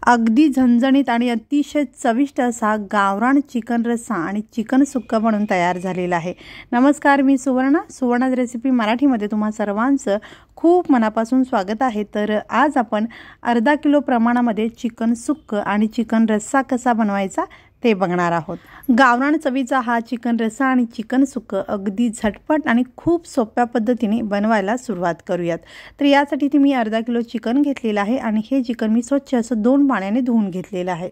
अगदी झणझणीत आणि अतिशय चविष्ट असा गावरान चिकन रस्सा आणि चिकन सुक्का बनून तयार झालेला आहे। नमस्कार, मी सुवर्णा's रेसिपी मराठीमध्ये तुम्हा सर्वांचं खूप मनापासून स्वागत आहे। तर आज आपण अर्धा किलो प्रमाणामध्ये चिकन सुक्क आणि चिकन रस्सा कसा बनवायचा ते बघणार आहोत। गावरान चवीचा हा चिकन रस्सा आणि चिकन सुक्क अगदी झटपट आणि खूप सोप्या पद्धतीने बनवायला सुरुवात करूयात। तर यासाठी मी अर्धा किलो चिकन घेतलेला आहे आणि हे चिकन मी स्वच्छ असं 2 पाण्याने धुवून घेतलेलं आहे।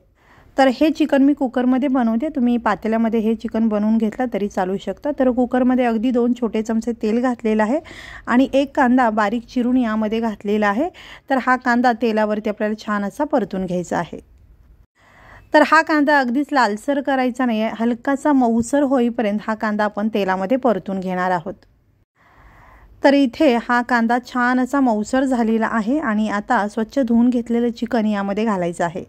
तर हे चिकन मी कुकरमध्ये बनवते, तुम्ही पातेल्यामध्ये हे चिकन बनवून घेतला तरी चालू शकतं। तर कुकरमध्ये अगदी 2 छोटे चमचे तेल घातलेलं आहे आणि एक कांदा बारीक चिरून यामध्ये घातलेला आहे। तर हा कांदा तेलावरती आपल्याला छान असा परतून घ्यायचा आहे। तर हा कांदा अगदीच लालसर करायचा नाही आहे, हलकासा मऊसर होईपर्यंत हा कांदा आपण तेलामध्ये परतून घेणार आहोत। तर इथे हा कांदा छान असा मऊसर झालेला आहे आणि आता स्वच्छ धुवून घेतलेलं चिकन यामध्ये घालायचं आहे।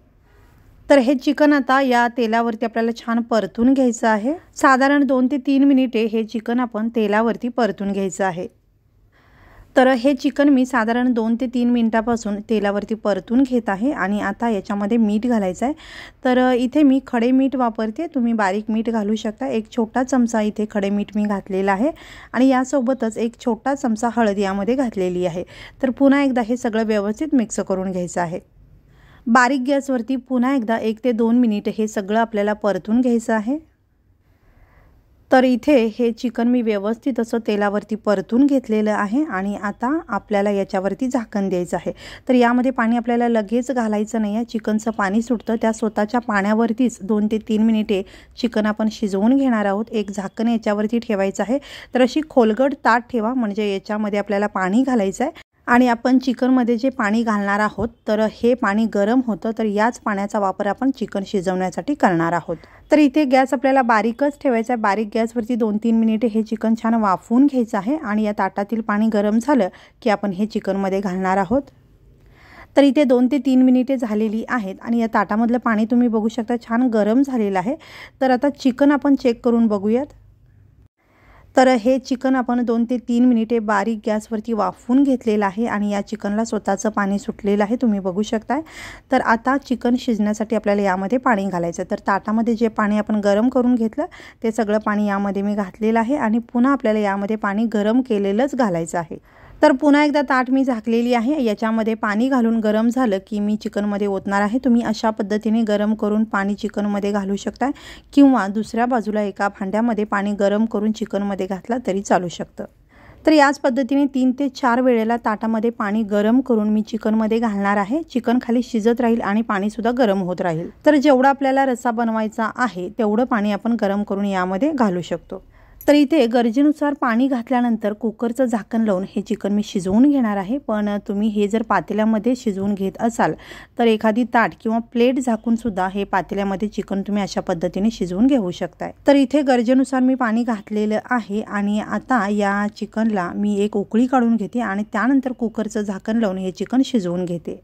तर हे चिकन आता या तेलावरती आपल्याला छान परतून घ्यायचं आहे। साधारण 2 ते 3 मिनिटे हे चिकन आपण तेलावरती परतून घ्यायचं आहे। तर हे चिकन मी साधारण 2 ते 3 मिनिटापासून तेलावरती परतून घेत आहे आणि आता याच्यामध्ये मीठ घालायचं आहे। तर इथे मी खडे मीठ वापरते, तुम्ही बारीक मीठ घालू शकता। एक छोटा चमचा इथे खडे मीठ मी घातलेला आहे आणि यासोबतच एक छोटा चमचा हळद यामध्ये घातलेली आहे। तर पुन्हा एकदा हे सगळं व्यवस्थित मिक्स करून घ्यायचं आहे। बारीक गॅसवरती पुन्हा एकदा 1 ते 2 मिनिट हे सगळं आपल्याला परतून घ्यायचं आहे। तर इथे हे चिकन मी व्यवस्थित असं तेलावरती परतून घेतलेलं आहे आणि आता आपल्याला याच्यावरती झाकण द्यायचं आहे। तर यामध्ये पाणी आपल्याला लगेच घालायचं नाही आहे, चिकनचं पाणी सुटतं त्या स्वतःच्या पाण्यावरतीच 2 ते 3 मिनिटे चिकन आपण शिजवून घेणार आहोत। एक झाकण याच्यावरती ठेवायचं आहे। तर अशी खोलगट ताट ठेवा, म्हणजे याच्यामध्ये आपल्याला पाणी घालायचं आहे आणि आपण चिकनमध्ये जे पाणी घालणार आहोत तर हे पाणी गरम होतं, तर याच पाण्याचा वापर आपण चिकन शिजवण्यासाठी करणार आहोत। तर इथे गॅस आपल्याला बारीकच ठेवायचा आहे। बारीक गॅसवरती 2-3 मिनिटे हे चिकन छान वाफवून घ्यायचं आहे आणि या ताटातील पाणी गरम झालं की आपण हे चिकनमध्ये घालणार आहोत। तर इथे 2 ते 3 मिनिटे झालेली आहेत आणि या ताटामधलं पाणी तुम्ही बघू शकता छान गरम झालेलं आहे। तर आता चिकन आपण चेक करून बघूयात। तर हे चिकन आपण 2 ते 3 मिनिटे बारीक गॅसवरती वाफवून घेतलेलं आहे आणि या चिकनला स्वतःचं पाणी सुटलेलं आहे, तुम्ही बघू शकताय। तर आता चिकन शिजण्यासाठी आपल्याला यामध्ये पाणी घालायचं। तर ताटामध्ये जे पाणी आपण गरम करून घेतलं ते सगळं पाणी यामध्ये मी घातलेलं आहे आणि पुन्हा आपल्याला यामध्ये पाणी गरम केलेलंच घालायचं आहे। तर पुन्हा एकदा ताट मी झाकलेली आहे, याच्यामध्ये पाणी घालून गरम झालं की मी चिकनमध्ये ओतणार आहे। तुम्ही अशा पद्धतीने गरम करून पाणी चिकनमध्ये घालू शकता किंवा दुसऱ्या बाजूला एका भांड्यामध्ये पाणी गरम करून चिकनमध्ये घातला तरी चालू शकतं। तर याच पद्धतीने 3 ते 4 वेळेला ताटामध्ये पाणी गरम करून मी चिकनमध्ये घालणार आहे। चिकन खाली शिजत राहील आणि पाणीसुद्धा गरम होत राहील। तर जेवढा आपल्याला रस्सा बनवायचा आहे तेवढं पाणी आपण गरम करून यामध्ये घालू शकतो। तर इथे गरजेनुसार पाणी घातल्यानंतर कुकरचं झाकण लावून हे चिकन मी शिजवून घेणार आहे। पण तुम्ही हे जर पातेल्यामध्ये शिजवून घेत असाल तर एखादी ताट किंवा प्लेट झाकून सुद्धा हे पातेल्यामध्ये चिकन तुम्ही अशा पद्धतीने शिजवून घेऊ शकताय। तर इथे गरजेनुसार मी पाणी घातलेलं आहे आणि आता या चिकनला मी एक उकळी काढून घेते आणि त्यानंतर कुकरचं झाकण लावून हे चिकन शिजवून घेते।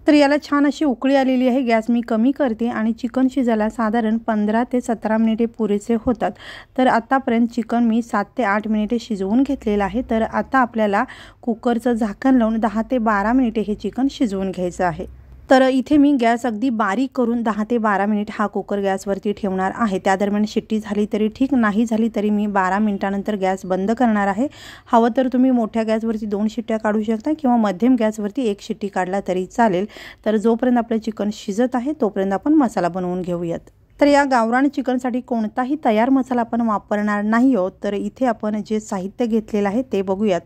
तर याला छान अशी उकळी आलेली आहे, गॅस मी कमी करते आणि चिकन शिजायला साधारण 15 ते 17 मिनिटे पुरेसे होतात। तर आतापर्यंत चिकन मी 7 ते 8 मिनिटे शिजवून घेतलेलं आहे। तर आता आपल्याला कुकरचं झाकण लावून 10 ते 12 मिनिटे हे चिकन शिजवून घ्यायचं आहे। तर इथे मी गॅस अगदी बारीक करून 10 ते 12 मिनिट हा कुकर गॅसवरती ठेवणार आहे। त्या दरम्यान शिट्टी झाली तरी ठीक, नाही झाली तरी मी 12 मिनिटानंतर गॅस बंद करणार आहे। हवं तर तुम्ही मोठ्या गॅसवरती 2 शिट्ट्या काढू शकता किंवा मध्यम गॅसवरती 1 शिट्टी काढला तरी चालेल। तर जोपर्यंत आपलं चिकन शिजत आहे तोपर्यंत आपण मसाला बनवून घेऊयात। तर या गावरान चिकनसाठी कोणताही तयार मसाला आपण वापरणार नाही आहोत। तर इथे आपण जे साहित्य घेतलेलं आहे ते बघूयात।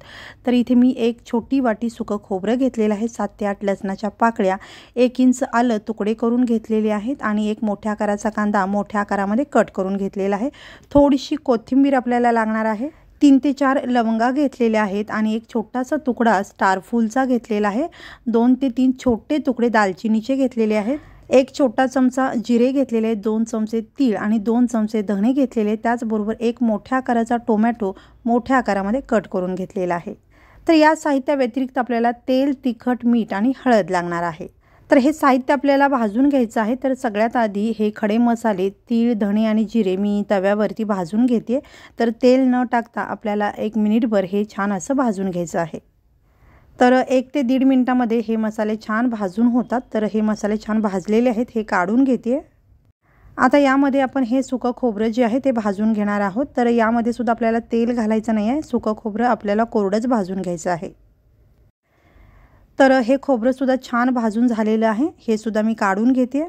तर इथे मी एक छोटी वाटी सुकं खोबरं घेतलेलं आहे, 7 ते 8 लसणाच्या पाकळ्या, 1 इंच आलं तुकडे करून घेतलेले आहेत आणि एक मोठ्या आकाराचा कांदा मोठ्या आकारामध्ये कट करून घेतलेला आहे। थोडीशी कोथिंबीर आपल्याला लागणार आहे। 3 ते 4 लवंगा घेतलेल्या आहेत आणि एक छोटासा तुकडा स्टार फूलचा घेतलेला आहे। 2 ते 3 छोटे तुकडे दालचिनीचे घेतलेले आहेत। एक छोटा चमचा जिरे घेतलेले आहेत, 2 चमचे तीळ आणि 2 चमचे धणे घेतलेले, त्याचबरोबर एक मोठ्या आकाराचा टोमॅटो मोठ्या आकारामध्ये कट करून घेतलेला आहे। तर या साहित्या व्यतिरिक्त आपल्याला तेल, तिखट, मीठ आणि हळद लागणार आहे। तर हे साहित्य आपल्याला भाजून घ्यायचं आहे। तर सगळ्यात आधी हे खडे मसाले तीळ, धणे आणि जिरे मी तव्यावरती भाजून घेते। तर तेल न टाकता आपल्याला 1 मिनिटभर हे छान असं भाजून घ्यायचं आहे। तर 1 ते 1.5 मिनिटामध्ये हे मसाले छान भाजून होतात। तर हे मसाले छान भाजलेले आहेत, हे काढून घेते। आता यामध्ये आपण हे सुकं खोबरं जे आहे ते भाजून घेणार आहोत। तर यामध्ये सुद्धा आपल्याला तेल घालायचं नाही आहे, सुकं खोबरं आपल्याला कोरडंच भाजून घ्यायचं आहे। तर हे खोबरं सुद्धा छान भाजून झालेलं आहे, हे सुद्धा मी काढून घेते।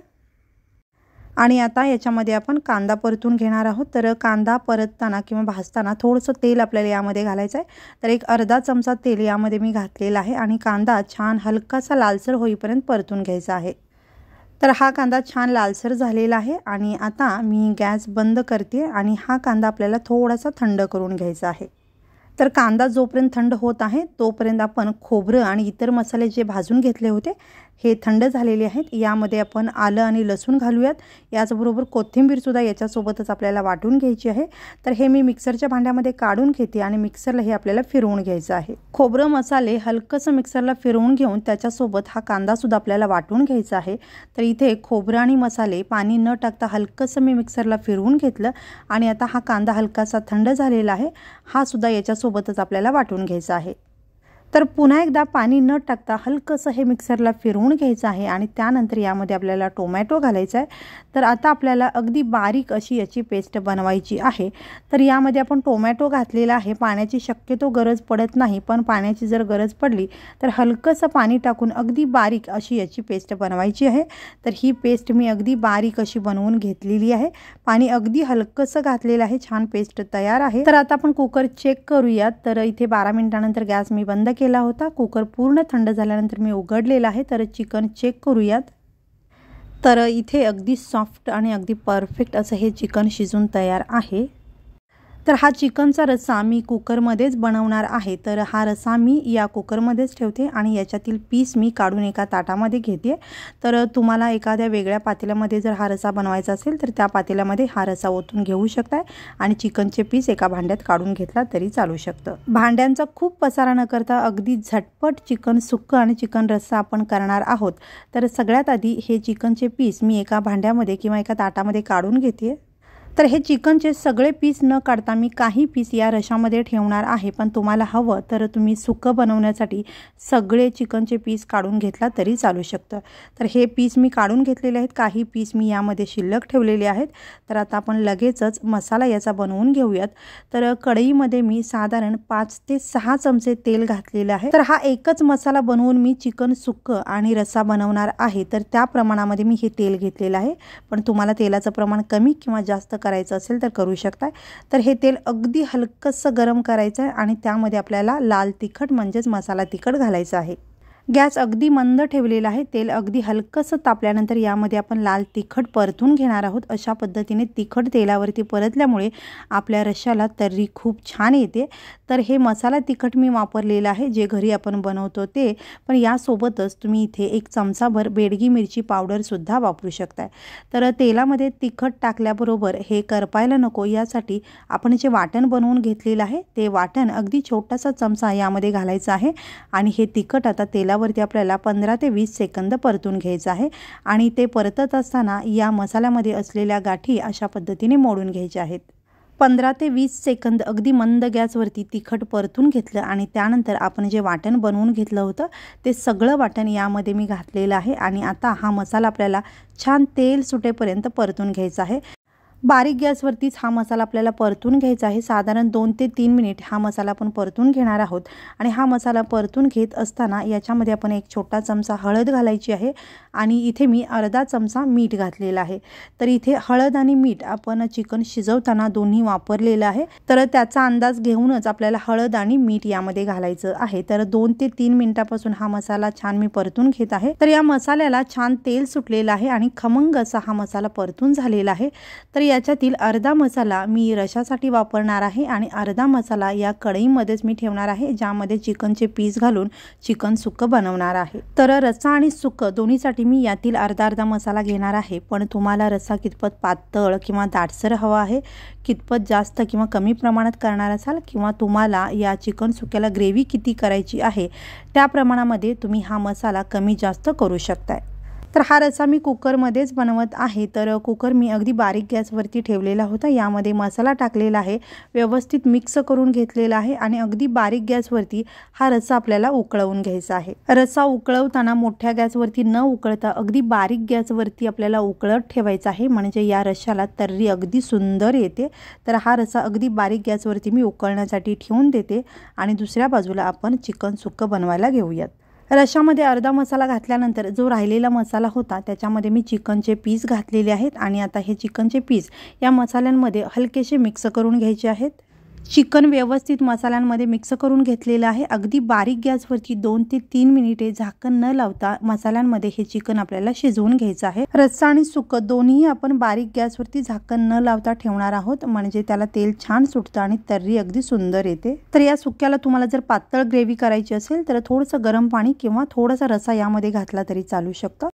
आणि आता याच्यामध्ये आपण कांदा परतून घेणार आहोत। तर कांदा परतताना किंवा भाजताना थोडंसं तेल आपल्याला यामध्ये घालायचं आहे। तर एक अर्धा चमचा तेल यामध्ये मी घातलेला आहे आणि कांदा छान हलकासा लालसर होईपर्यंत परतून घ्यायचा आहे। तर हा कांदा छान लालसर झालेला आहे आणि आता मी गॅस बंद करते आणि हा कांदा आपल्याला थोडासा थंड करून घ्यायचा आहे। तर कांदा जोपर्यंत थंड होत आहे तोपर्यंत आपण खोबरं आणि इतर मसाले जे भाजून घेतले होते हे थंड झालेले आहेत। यामध्ये आपण आलं आणि लसूण घालूयात, याचबरोबर कोथिंबीर सुद्धा याच्यासोबतच आपल्याला वाटून घ्यायची आहे। तर हे मी मिक्सरच्या भांड्यामध्ये काढून घेते आणि मिक्सरला हे आपल्याला फिरवून घ्यायचं आहे। खोबरं मसाले हलकंसं मिक्सरला फिरवून घेऊन त्याच्यासोबत हा कांदा सुद्धा आपल्याला वाटून घ्यायचा आहे। तर इथे खोबरं आणि मसाले पाणी न टाकता हलकंसं मी मिक्सरला फिरवून घेतलं आणि आता हा कांदा हलकासा थंड झालेला आहे, हा सुद्धा याच्यासोबतच आपल्याला वाटून घ्यायचा आहे। तर पुन्हा एकदा पाणी न टाकता हलकंसं हे मिक्सरला फिरवून घ्यायचं आहे आणि त्यानंतर यामध्ये आपल्याला टोमॅटो घालायचा आहे। तर आता आपल्याला अगदी बारीक अशी याची पेस्ट बनवायची आहे। तर यामध्ये आपण टोमॅटो घातलेला आहे, पाण्याची शक्यतो गरज पडत नाही, पण पाण्याची जर गरज पडली तर हलकंसं पाणी टाकून अगदी बारीक अशी याची पेस्ट बनवायची आहे। तर ही पेस्ट मी अगदी बारीक अशी बनवून घेतलेली आहे, पाणी अगदी हलकंसं घातलेलं आहे, छान पेस्ट तयार आहे। तर आता आपण कुकर चेक करूयात। तर इथे 12 मिनिटानंतर गॅस मी बंद केला होता, कुकर पूर्ण थंड झाल्यानंतर मी उघडलेला आहे। तर चिकन चेक करूयात। तर इथे अगदी सॉफ्ट आणि अगदी परफेक्ट असं हे चिकन शिजून तयार आहे। तर हा चिकनचा रस्सा मी कुकरमध्येच बनवणार आहे। तर हा रस्सा मी या कुकरमध्येच ठेवते आणि याच्यातील पीस मी काढून एका ताटामध्ये घेते। तर तुम्हाला एखाद्या वेगळ्या पातेल्यामध्ये जर हा रस्सा बनवायचा असेल तर त्या पातेल्यामध्ये हा रस्सा ओतून घेऊ शकताय आणि चिकनचे पीस एका भांड्यात काढून घेतला तरी चालू शकतं। भांड्यांचा खूप पसारा न करता अगदी झटपट चिकन सुक्कं आणि चिकन रस्सा आपण करणार आहोत। तर सगळ्यात आधी हे चिकनचे पीस मी एका भांड्यामध्ये किंवा एका ताटामध्ये काढून घेते। तर हे चिकनचे सगळे पीस न काढता मी काही पीस या रश्शामध्ये ठेवणार आहे, पण तुम्हाला हवं तर तुम्ही सुक्कं बनवण्यासाठी सगळे चिकनचे पीस काढून घेतला तरी चालू शकतं। तर हे पीस मी काढून घेतलेले आहेत, काही पीस मी यामध्ये शिल्लक ठेवलेले आहेत। तर आता आपण लगेचच मसाला याचा बनवून घेऊयात। तर कढईमध्ये मी साधारण 5 ते 6 चमचे तेल घातलेलं आहे। तर हा एकच मसाला बनवून मी चिकन सुक्कं आणि रस्सा बनवणार आहे, तर त्या प्रमाणामध्ये मी हे तेल घेतलेलं आहे, पण तुम्हाला तेलाचं प्रमाण कमी किंवा जास्त करायचं असेल तर करू शकता। तर हे तेल अगदी हलकंसं गरम करायचं आहे आणि त्यामध्ये आपल्याला लाल तिखट म्हणजेच मसाला तिखट घालायचं आहे। गॅस अगदी मंद ठेवलेला आहे। तेल अगदी हलकंसं तापल्यानंतर यामध्ये आपण लाल तिखट परतून घेणार आहोत। अशा पद्धतीने तिखट तेलावरती परतल्यामुळे आपल्या रश्श्याला तर्री खूप छान येते। तर हे मसाला तिखट मी वापरलेला आहे, जे घरी आपण बनवतो ते, पण यासोबतच तुम्ही इथे 1 चमचाभर बेडगी मिरची पावडर सुद्धा वापरू शकताय। तर तेलामध्ये तिखट टाकल्याबरोबर हे करपायला नको यासाठी आपण जे वाटण बनवून घेतलेलं आहे ते वाटण अगदी छोटासा चमचा यामध्ये घालायचा आहे आणि हे तिखट आता तेलावरती आपल्याला 15 ते 20 सेकंद परतून घ्यायचं आहे आणि ते परतत असताना या मसाल्यामध्ये असलेल्या गाठी अशा पद्धतीने मोडून घ्यायच्या आहेत। 15 ते 20 सेकंद अगदी मंद गॅसवरती तिखट परतून घेतलं आणि त्यानंतर आपण जे वाटण बनवून घेतलं होतं ते सगळं वाटण यामध्ये मी घातलेलं आहे आणि आता हा मसाला आपल्याला छान तेल सुटेपर्यंत परतून घ्यायचा आहे। बारीक गॅसवरतीच हा मसाला आपल्याला परतून घ्यायचा आहे। साधारण 2 ते 3 मिनिट हा मसाला आपण परतून घेणार आहोत आणि हा मसाला परतून घेत असताना याच्यामध्ये आपण 1 छोटा चमचा हळद घालायची आहे आणि इथे मी अर्धा चमचा मीठ घातलेला आहे। तर इथे हळद आणि मीठ आपण चिकन शिजवताना दोन्ही वापरलेलं आहे, तर त्याचा अंदाज घेऊनच आपल्याला हळद आणि मीठ यामध्ये घालायचं आहे। तर 2 ते 3 मिनिटापासून हा मसाला छान मी परतून घेत आहे। तर या मसाल्याला छान तेल सुटलेलं आहे आणि खमंग असा हा मसाला परतून झालेला आहे। तर याच्यातील अर्धा मसाला मी रश्शासाठी वापरणार आहे आणि अर्धा मसाला या कढईमध्येच मी ठेवणार आहे, ज्यामध्ये चिकनचे पीस घालून चिकन सुक्कं बनवणार आहे। तर रस्सा आणि सुक्कं दोन्हीसाठी मी यातील अर्धा मसाला घेणार आहे, पण तुम्हाला रस्सा कितपत पातळ किंवा दाटसर हवा आहे, कितपत जास्त किंवा कमी प्रमाणात करणार असाल किंवा तुम्हाला या चिकन सुक्क्याला ग्रेव्ही किती करायची आहे त्या प्रमाणामध्ये तुम्ही हा मसाला कमी जास्त करू शकताय। तर हा रस्सा मी कुकरमध्येच बनवत आहे। तर कुकर मी अगदी बारीक गॅसवरती ठेवलेला होता। यामध्ये मसाला टाकलेला आहे, व्यवस्थित मिक्स करून घेतलेला आहे आणि अगदी बारीक गॅसवरती हा रस्सा आपल्याला उकळवून घ्यायचा आहे। रस्सा उकळवताना मोठ्या गॅसवरती न उकळता अगदी बारीक गॅसवरती आपल्याला उकळत ठेवायचा आहे, म्हणजे या रश्श्याला तर्री अगदी सुंदर येते। तर हा रस्सा अगदी बारीक गॅसवरती मी उकळण्यासाठी ठेवून देते आणि दुसऱ्या बाजूला आपण चिकन सुक्क बनवायला घेऊयात। रश्श्यामध्ये अर्धा मसाला घातल्यानंतर जो राहिलेला मसाला होता त्याच्यामध्ये मी चिकनचे पीस घातलेले आहेत आणि आता हे चिकनचे पीस या मसाल्यांमध्ये हलकेसे मिक्स करून घ्यायचे आहेत। चिकन व्यवस्थित मसाल्यांमध्ये मिक्स करून घेतलेलं आहे। अगदी बारीक गॅसवरती 2 ते 3 मिनिटे झाकण न लावता मसाल्यांमध्ये हे चिकन आपल्याला शिजवून घ्यायचं आहे। रस्सा आणि सुक्क दोन्ही आपण बारीक गॅसवरती झाकण न लावता ठेवणार आहोत, म्हणजे त्याला तेल छान सुटतं आणि तर्री अगदी सुंदर येते। तर या सुक्क्याला तुम्हाला जर पातळ ग्रेव्ही करायची असेल तर थोडंसं गरम पाणी किंवा थोडासा रस्सा यामध्ये घातला तरी चालू शकतं।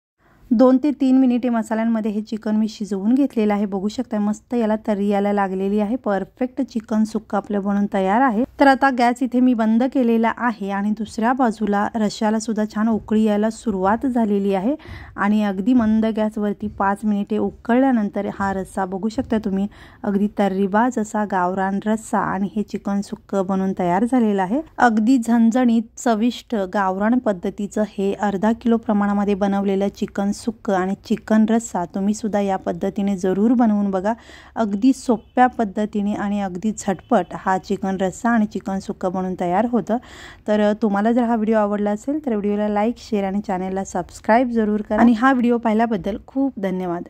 2 ते 3 मिनिटे मसाल्यांमध्ये हे चिकन मी शिजवून घेतलेलं आहे। बघू शकता मस्त याला तर्री यायला लागलेली आहे। परफेक्ट चिकन सुक्का आपलं बनून तयार आहे। तर आता गॅस इथे मी बंद केलेला आहे आणि दुसऱ्या बाजूला रश्श्याला सुद्धा छान उकळी यायला सुरुवात झालेली आहे आणि अगदी मंद गॅसवरती 5 मिनिटे उकळल्यानंतर हा रस्सा बघू शकता तुम्ही अगदी तर्रीबाज असा गावरान रस्सा आणि हे चिकन सुक्क बनून तयार झालेलं आहे। अगदी झणझणीत चविष्ट गावरान पद्धतीचं हे अर्धा किलो प्रमाणामध्ये बनवलेलं चिकन सुक्क आणि चिकन रस्सा तुम्ही सुद्धा या पद्धतीने जरूर बनवून बघा। अगदी सोप्या पद्धतीने आणि अगदी झटपट हा चिकन रस्सा आणि चिकन सुक्क बनवून तयार होतं। तर तुम्हाला जर हा व्हिडिओ आवडला असेल तर व्हिडिओला लाईक, शेअर आणि चॅनलला सबस्क्राईब जरूर करा आणि हा व्हिडिओ पाहिल्याबद्दल खूप धन्यवाद।